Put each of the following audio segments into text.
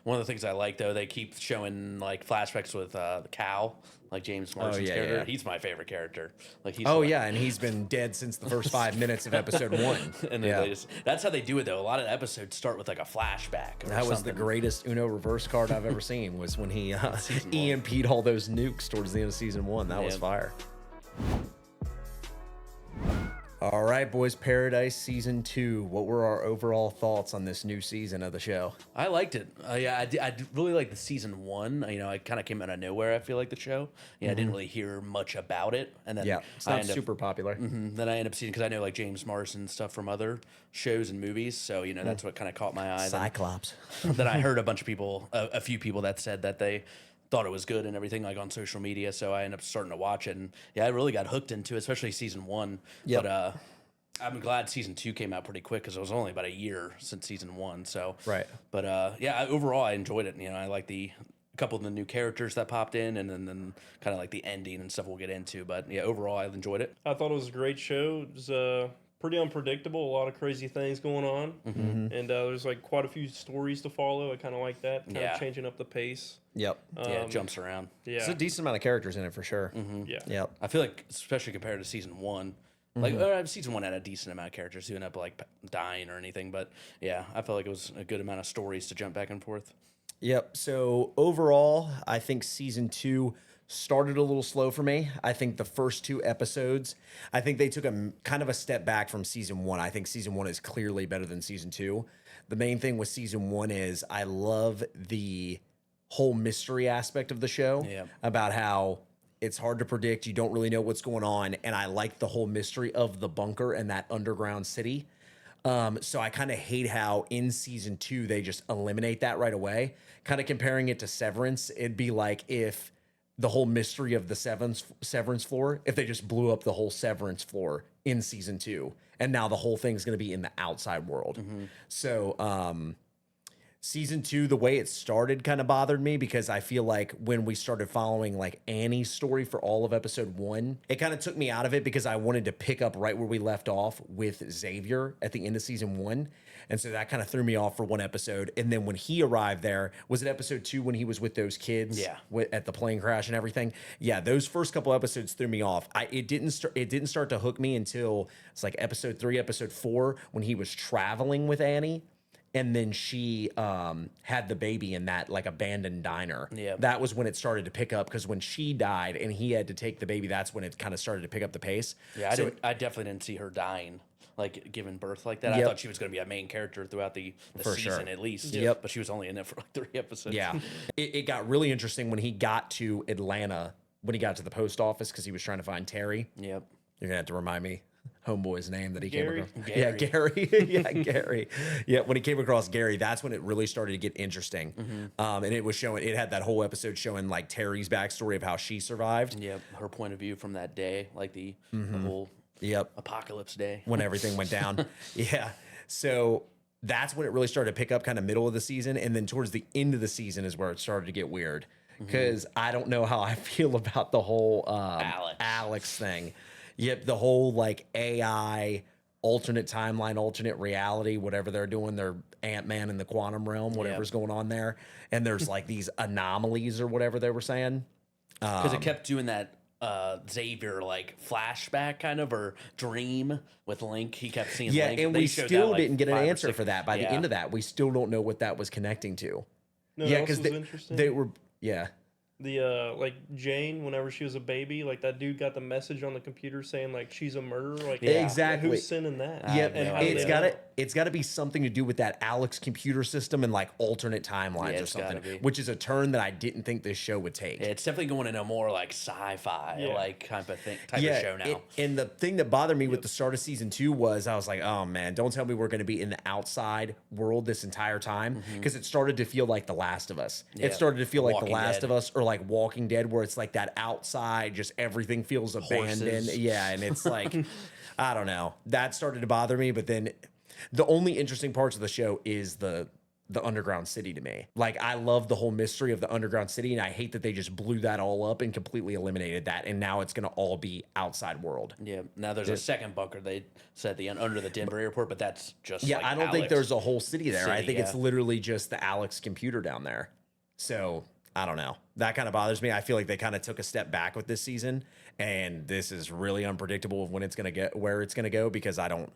One of the things I like, though, they keep showing like flashbacks with the cow, like James Marsden's character. yeah. He's my favorite character. Like he's Oh yeah, and he's been dead since the first 5 minutes of episode 1. and then they just, that's how they do it though. A lot of episodes start with like a flashback. Or That was the something. greatest Uno reverse card I've ever seen. Was when he EMP'd all those nukes towards the end of season 1. That was fire. All right, boys, Paradise season 2. What were our overall thoughts on this new season of the show? I liked it. Yeah, I really liked the season 1. You know, I kind of came out of nowhere. I feel like the show. Yeah, I didn't really hear much about it, and then It's not super popular. Then I end up seeing because I know like James Marsden stuff from other shows and movies. So you know that's what kind of caught my eye. Cyclops. Then I heard a bunch of people, a few people that said that they thought it was good and everything like on social media. So I ended up starting to watch it, and yeah, I really got hooked into it, especially season 1. Yep. But I'm glad season 2 came out pretty quick because it was only about a year since season 1. So Right. But yeah, overall I enjoyed it. You know, I like a couple of the new characters that popped in, and then kind of like the ending and stuff we'll get into. But yeah, overall I enjoyed it. I thought it was a great show. It was pretty unpredictable. A lot of crazy things going on, and there's like quite a few stories to follow. I kind of like that, kind of changing up the pace. Yep. Yeah, it jumps around. Yeah, There's a decent amount of characters in it for sure. yeah. Yep. I feel like, especially compared to season 1, like season 1 had a decent amount of characters who ended up like dying or anything, but yeah, I felt like it was a good amount of stories to jump back and forth. Yep. So overall, I think season 2 started a little slow for me. I think the first 2 episodes, I think they took a kind of a step back from season 1. I think season 1 is clearly better than season 2. The main thing with season 1 is I love the whole mystery aspect of the show about how it's hard to predict. You don't really know what's going on. And I like the whole mystery of the bunker and that underground city. So I kind of hate how in season 2 they just eliminate that right away. Kind of comparing it to Severance, it'd be like if the whole mystery of the Severance floor, if they just blew up the whole Severance floor in season 2, and now the whole thing's going to be in the outside world. So season 2, the way it started kind of bothered me because I feel like when we started following like Annie's story for all of episode 1, it kind of took me out of it because I wanted to pick up right where we left off with Xavier at the end of season 1. And so that kind of threw me off for one episode. And then when he arrived there, was it episode 2 when he was with those kids at the plane crash and everything? Yeah, those first couple episodes threw me off. It didn't start to hook me until it's like episode 3, episode 4 when he was traveling with Annie. And then she had the baby in that like abandoned diner. Yeah, that was when it started to pick up because when she died and he had to take the baby, that's when it kind of started to pick up the pace. Yeah, I definitely didn't see her dying, like giving birth like that. I thought she was going to be a main character throughout the season at least. Yep, but she was only in it for like 3 episodes. Yeah, it got really interesting when he got to Atlanta, when he got to the post office because he was trying to find Terry. Yep, you're gonna have to remind me. Homeboy's name that he Gary? came across. Gary. Yeah, Gary. Yeah, Gary. Yeah, when he came across Gary, that's when it really started to get interesting. And it was showing, it had that whole episode showing like Terry's backstory of how she survived. Yep, her point of view from that day, like the whole apocalypse day. When everything went down. Yeah. So that's when it really started to pick up kind of middle of the season. And then towards the end of the season is where it started to get weird. Because I don't know how I feel about the whole Alex thing. Yep, the whole like AI alternate timeline, alternate reality, whatever they're doing, their Ant-Man in the quantum realm, whatever's going on there. And there's like these anomalies or whatever they were saying. Because it kept doing that Xavier like flashback kind of or dream with Link. He kept seeing Link. And They we showed still that, like, didn't get an 5 or answer 6 for that. By the end of that, we still don't know what that was connecting to. No, Yeah, because because they were, the like Jane, whenever she was a baby, like that dude got the message on the computer saying like she's a murderer. Like exactly, who's sending that? Yep, and it's got to be something to do with that Alex computer system and like alternate timelines or something, which is a turn that I didn't think this show would take. Yeah, it's definitely going into a more like sci-fi like type of show now. And the thing that bothered me with the start of season 2 was I was like, oh man, don't tell me we're going to be in the outside world this entire time, because it started to feel like The Last of Us. It started to feel like The Last of Us or like Walking Dead, where it's like that outside, just everything feels abandoned. Horses. Yeah, and it's like, I don't know. That started to bother me, but then the only interesting parts of the show is the the underground city to me. Like, I love the whole mystery of the underground city, and I hate that they just blew that all up and completely eliminated that, and now it's going to all be outside world. Yeah. Now there's a second bunker they said under the Denver airport, but that's just Yeah, like I don't think Alex. there's a whole city there. I City, think it's yeah. literally just the Alex computer down there. So I don't know. That kind of bothers me. I feel like they kind of took a step back with this season, and this is really unpredictable of when it's going to get where it's going to go, because I don't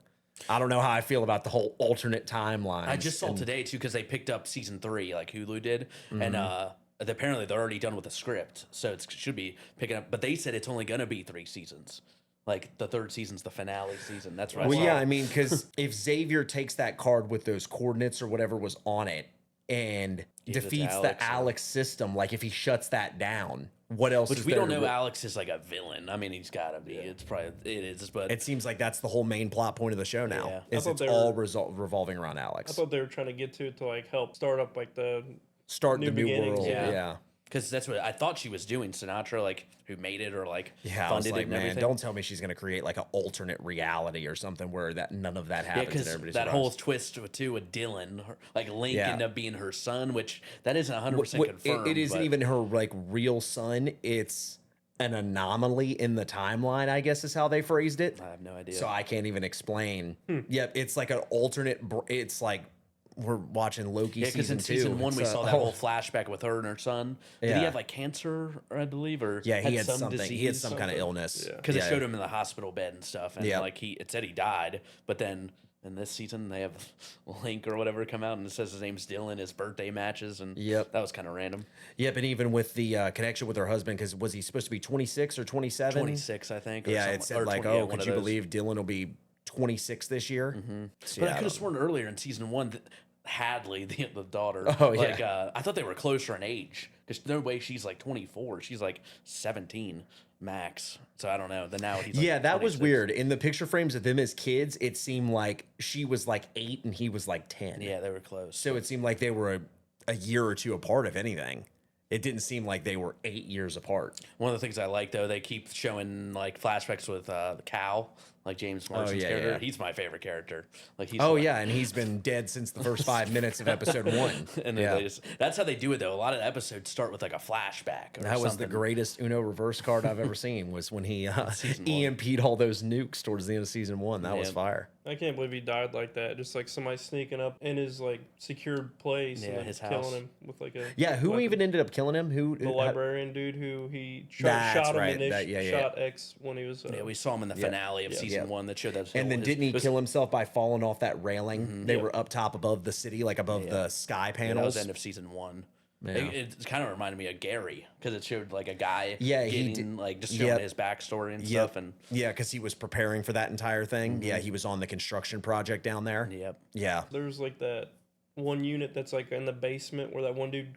know how I feel about the whole alternate timeline. I just saw today too, because they picked up season 3, like Hulu did, Mm-hmm. and apparently they're already done with the script, so it should be picking up. But they said it's only gonna be 3 seasons. Like the 3rd season's the finale season. That's right. Well, yeah, I mean, because if Xavier takes that card with those coordinates or whatever was on it and Gives it to defeats Alex, the Alex system, like if he shuts that down, what else? Which is we there don't to know. re- Alex is like a villain. I mean, he's gotta be. It's probably it is, but It seems like that's the whole main plot point of the show now. Yeah. Is I it's thought they all were- revolving around I Alex. thought they were trying to get to it to like help start up like the Start New the new beginnings, world. yeah. Yeah. because that's what I thought she was doing. Sinatra, like who made it or like Yeah, I was funded like, it and man, everything. don't tell me she's gonna create like an alternate reality or something where that none of that Yeah, happens. and because everybody's that surprised. whole twist too with Dylan, like Link Yeah. ended up being her son, which that isn't 100% What- confirmed. it isn't but- even her like real son. It's an anomaly in the timeline, I guess is how they phrased it. I have no idea. So I can't even explain. Yep, it's like an alternate. It's like we're watching Loki Yeah, because season in 2. season 1 we It's, saw that whole flashback with her and her son. Did Yeah. he have like cancer, I believe, or Yeah, he had some something. He had some kind of something. illness. Yeah. Because it showed him in the hospital bed and stuff, and Yeah. like it said he died, but then in this season they have Link or whatever come out and it says his name's Dylan, his birthday matches, and Yep. that was kind of random. Yep, and even with the connection with her husband, because was he supposed to be 26 or 27? 26, I think. Or Yeah, something, it said or like, 20, yeah, oh, one could of you those. believe Dylan will be 26 this year? So, But yeah, I could have don't- sworn earlier in season 1 that Hadley, the daughter, Oh, like yeah. I thought they were closer in age because no way she's like 24, she's like 17 max. So I don't know. Then now he's like Yeah, that was 26. weird. In the picture frames of them as kids, it seemed like she was like 8 and he was like 10. Yeah, they were close. So it seemed like they were a year or two apart, if anything. It didn't seem like they were 8 years apart. One of the things I like though, they keep showing like flashbacks with Cal, like James Marsden's yeah, character. yeah. He's my favorite character. Like he's Oh like- yeah, and he's been dead since the first 5 minutes of episode 1. And then Yeah. they just, that's how they do it though. A lot of episodes start with like a flashback. Or That was the something. greatest Uno reverse card I've ever seen. Was when he Season 1. EMP'd all those nukes towards the end of season 1. That was Yeah. fire. I can't believe he died like that. Just like somebody sneaking up in his like secured place Yeah, and then his killing house. him with like a Yeah, who weapon. even ended up killing him? Who? The librarian dude who he That's shot him right. initially, Yeah. shot X when he was. Yeah, we saw him in the finale of season 1 that showed that. And then his- didn't he it was- kill himself by falling off that railing? They Yep. were up top above the city, like above the sky Yeah, that panels. was end of season 1. Yeah. It kind of reminded me of Gary because it showed like a guy, Yeah, he getting, did- like just showing Yep. his backstory and Yep. stuff, and Yeah, because he was preparing for that entire thing. Yeah, he was on the construction project down there. yep. Yeah. There's like that one unit that's like in the basement where that one dude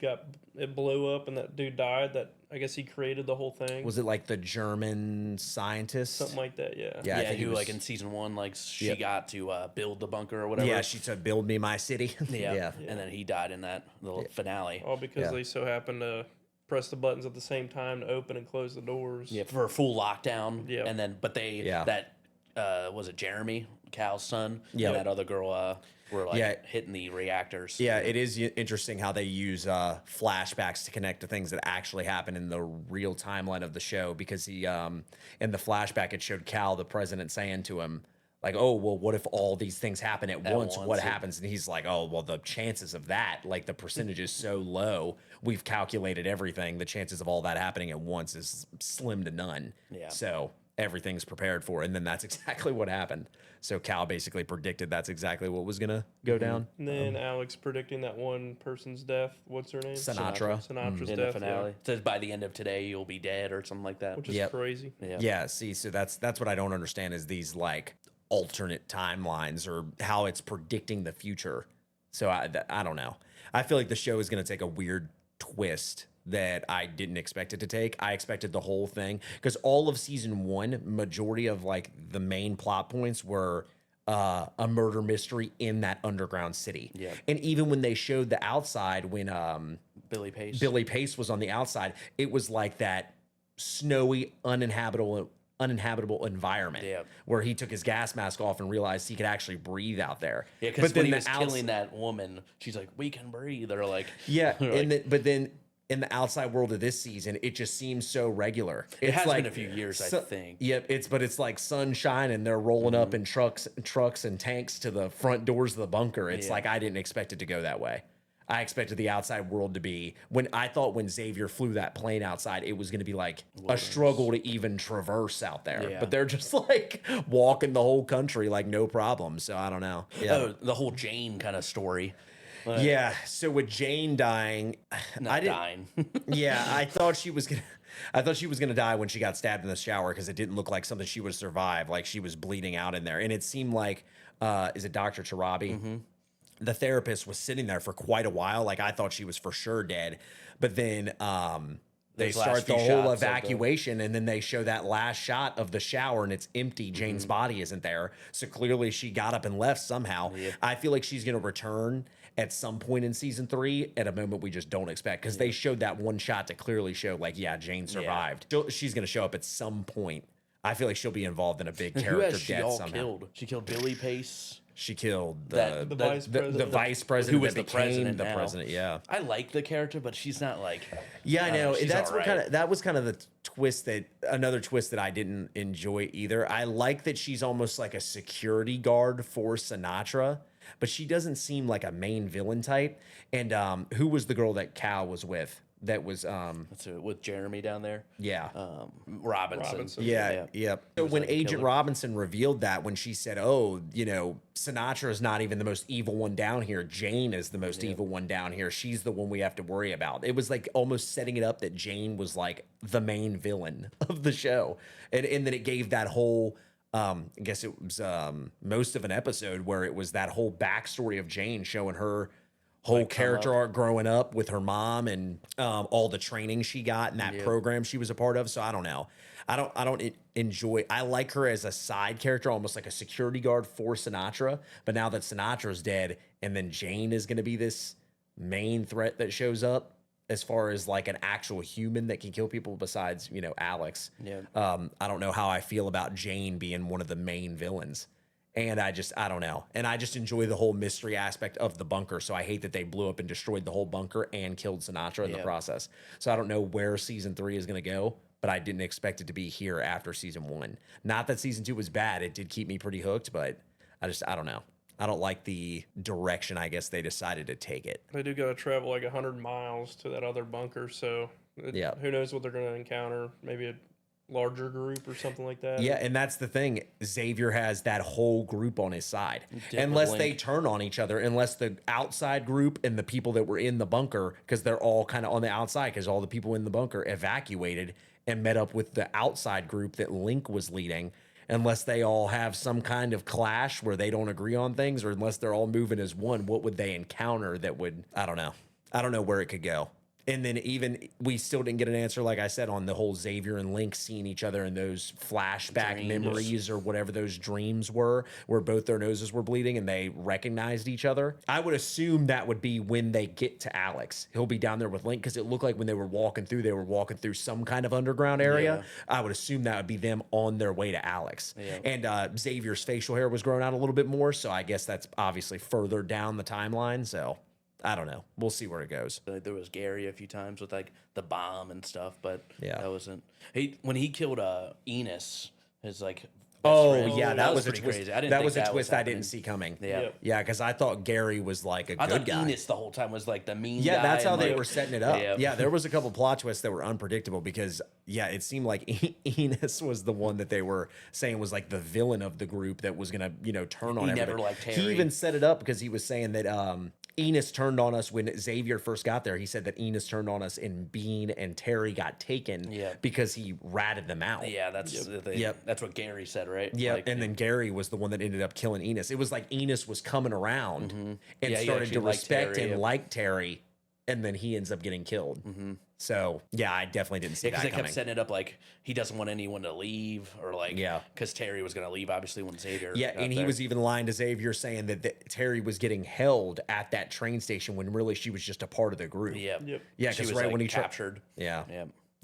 it blew up and that dude died. That I guess he created the whole thing. Was it like the German scientist? Something like that, yeah. Yeah, I Yeah, think who it was- like in season 1, like she Yep. got to build the bunker or whatever. Yeah, she said, "Build me my city." yeah. yeah. And then he died in that little finale. All because Yeah. they so happened to press the buttons at the same time to open and close the doors. Yeah, for a full lockdown. Yeah. And then, but they Yeah. that was it Jeremy, Cal's son, Yeah. and that other girl were like Yeah. hitting the reactors. Yeah, it is interesting how they use flashbacks to connect to things that actually happen in the real timeline of the show. Because he, in the flashback, it showed Cal, the president, saying to him, like, "Oh, well, what if all these things happen at once? What once, yeah. happens?" And he's like, "Oh, well, the chances of that, like the percentage is so low. We've calculated everything. The chances of all that happening at once is slim to none. Yeah. So everything's prepared for." And then that's exactly what happened. So Cal basically predicted that's exactly what was gonna go down. And then Alex predicting that one person's death. What's her name? Sinatra. Sinatra's in death. the finale. It says by the end of today you'll be dead or something like that. Which is Yep. crazy. yeah. Yeah, see, so that's what I don't understand is these like alternate timelines or how it's predicting the future. So I don't know. I feel like the show is going to take a weird twist that I didn't expect it to take. I expected the whole thing because all of season 1, majority of like the main plot points were a murder mystery in that underground city. Yeah. And even when they showed the outside, when Billy Pace. Billy Pace was on the outside, it was like that snowy, uninhabitable uninhabitable environment where he took his gas mask off and realized he could actually breathe out there. Yeah, because when he was killing that woman, she's like, "We can breathe." Or like, but then in the outside world of this season, it just seems so regular. It has been a few years, I think. Yep, it's like sunshine, and they're rolling up in trucks and tanks to the front doors of the bunker. It's like I didn't expect it to go that way. I expected the outside world to be when Xavier flew that plane outside, it was going to be like a struggle to even traverse out there. Yeah. But they're just like walking the whole country like no problem. So I don't know. Yeah. Oh, the whole Jane kind of story. Yeah. So with Jane dying, dying. Yeah, I thought she was gonna die when she got stabbed in the shower because it didn't look like something she would survive. Like she was bleeding out in there, and it seemed like is it Dr. Tarabi? The therapist was sitting there for quite a while. Like I thought she was for sure dead, but then they start the whole evacuation, and then they show that last shot of the shower, and it's empty. Jane's body isn't there, so clearly she got up and left somehow. I feel like she's going to return at some point in season 3 at a moment we just don't expect, because they showed that one shot to clearly show like, yeah, Jane survived. She's going to show up at some point. I feel like she'll be involved in a big character death somehow. Killed? She killed Billy Pace. She killed the vice president, who was the president. The president, yeah. I like the character, but she's not like. Yeah, I know. That's what that was kind of the twist another twist that I didn't enjoy either. I like that she's almost like a security guard for Sinatra, but she doesn't seem like a main villain type. And who was the girl that Cal was with? That was with Jeremy down there. Yeah, Robinson. Yeah. So when Agent Robinson revealed that, when she said, "Oh, Sinatra is not even the most evil one down here. Jane is the most evil one down here. She's the one we have to worry about." It was like almost setting it up that Jane was like the main villain of the show, and then it gave that whole. I guess it was most of an episode where it was that whole backstory of Jane, showing her whole character arc growing up with her mom, and all the training she got in that program she was a part of. So I don't know. I don't enjoy. I like her as a side character, almost like a security guard for Sinatra. But now that Sinatra's dead, and then Jane is going to be this main threat that shows up as far as like an actual human that can kill people besides Alex. Yeah. I don't know how I feel about Jane being one of the main villains. And I don't know. And I just enjoy the whole mystery aspect of the bunker. So I hate that they blew up and destroyed the whole bunker and killed Sinatra in the process. So I don't know where season 3 is going to go, but I didn't expect it to be here after season 1. Not that season 2 was bad. It did keep me pretty hooked, but I don't know. I don't like the direction I guess they decided to take it. They do got to travel like 100 miles to that other bunker. So who knows what they're going to encounter. Maybe a larger group or something like that. Yeah, and that's the thing. Xavier has that whole group on his side. Unless they turn on each other, unless the outside group and the people that were in the bunker, because they're all kind of on the outside, because all the people in the bunker evacuated and met up with the outside group that Link was leading, unless they all have some kind of clash where they don't agree on things, or unless they're all moving as one, what would they encounter that would, I don't know. I don't know where it could go. And then even we still didn't get an answer, like I said, on the whole Xavier and Link seeing each other in those flashback memories or whatever those dreams were, where both their noses were bleeding and they recognized each other. I would assume that would be when they get to Alex. He'll be down there with Link, because it looked like when they were walking through some kind of underground area. I would assume that would be them on their way to Alex. And Xavier's facial hair was growing out a little bit more, so I guess that's obviously further down the timeline. So I don't know. We'll see where it goes. There was Gary a few times with like the bomb and stuff, but that wasn't. When he killed Enos, his like. That was a twist. Crazy. That was a twist I didn't see coming. Yeah, because I thought Gary was like a good guy. Enos the whole time was like the mean guy. Yeah, that's how they were setting it up. Yeah, there was a couple plot twists that were unpredictable, because it seemed like Enos was the one that they were saying was like the villain of the group that was gonna turn on everybody. Never liked Terry. He even set it up because he was saying that Enos turned on us when Xavier first got there. He said that Enos turned on us and Bean and Terry got taken because he ratted them out. Yeah, that's what Gary said, right? Yeah, and then Gary was the one that ended up killing Enos. It was like Enos was coming around and started to respect and like Terry, and then he ends up getting killed. So, I definitely didn't see that coming. Because they kept setting it up like he doesn't want anyone to leave, or like, because Terry was going to leave, obviously, when Xavier got and he was even lying to Xavier, saying that Terry was getting held at that train station when really she was just a part of the group. Yeah, because she was right like when he captured. Yeah,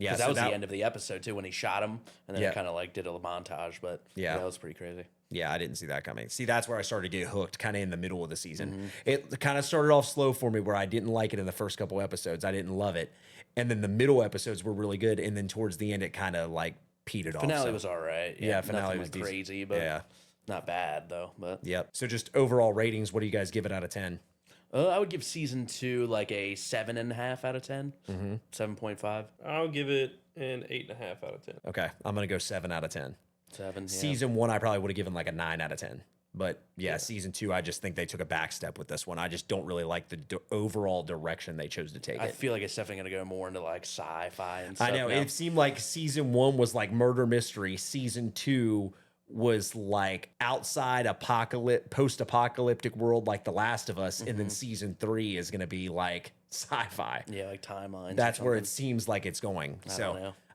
Yeah, because that was the end of the episode too when he shot him, and then it kind of like did a montage. But yeah, that was pretty crazy. Yeah, I didn't see that coming. See, that's where I started to get hooked, kind of in the middle of the season. It kind of started off slow for me, where I didn't like it in the first couple episodes. I didn't love it, and then the middle episodes were really good, and then towards the end, it kind of like petered off. Finale was all right. Yeah, finale was crazy, but not bad though. But So just overall ratings, what do you guys give it out of 10? I would give season 2 like a 7.5 out of 10. 7.5. I'll give it an 8.5 out of 10. Okay, I'm gonna go 7 out of 10. 7. Yeah. Season 1, I probably would have given like a 9 out of 10. But yeah, season 2, I just think they took a back step with this one. I just don't really like the overall direction they chose to take I it. feel like it's definitely going to go more into like sci-fi and stuff. I know. now. It seemed like season 1 was like murder mystery. Season 2 was like outside post-apocalyptic world like The Last of Us. And then season 3 is going to be like sci-fi. Yeah, like timelines. That's where it seems like it's going.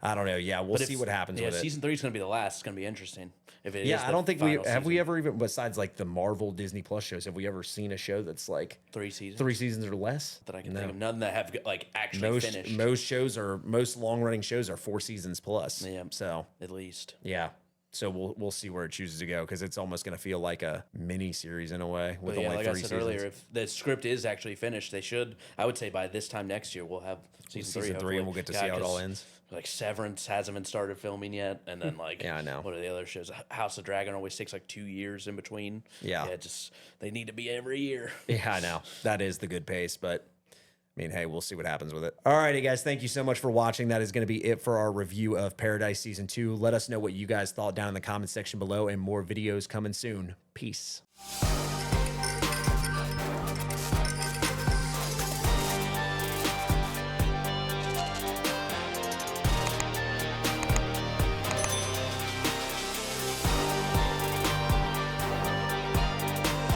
I don't know. Yeah, we'll see what happens with it. Season 3 is going to be the last. It's going to be interesting. If it I don't think we ever even, besides like the Marvel Disney Plus shows, have we ever seen a show that's like 3 seasons? 3 seasons or less? That I can think of. None that have like actually finished. Most long running shows are 4 seasons plus. Yeah. So at least. Yeah. So we'll see where it chooses to go, because it's almost going to feel like a mini series in a way with only 3 like I said seasons. earlier, if the script is actually finished, they should. I would say by this time next year we'll have season 3, and we'll get to see how it all ends. Like Severance hasn't been started filming yet, and then like I know. What are the other shows? House of Dragon always takes like 2 years in between. Yeah, just they need to be every year. Yeah, I know that is the good pace, but I mean, hey, we'll see what happens with it. All righty, guys. Thank you so much for watching. That is going to be it for our review of Paradise Season 2. Let us know what you guys thought down in the comment section below, and more videos coming soon. Peace.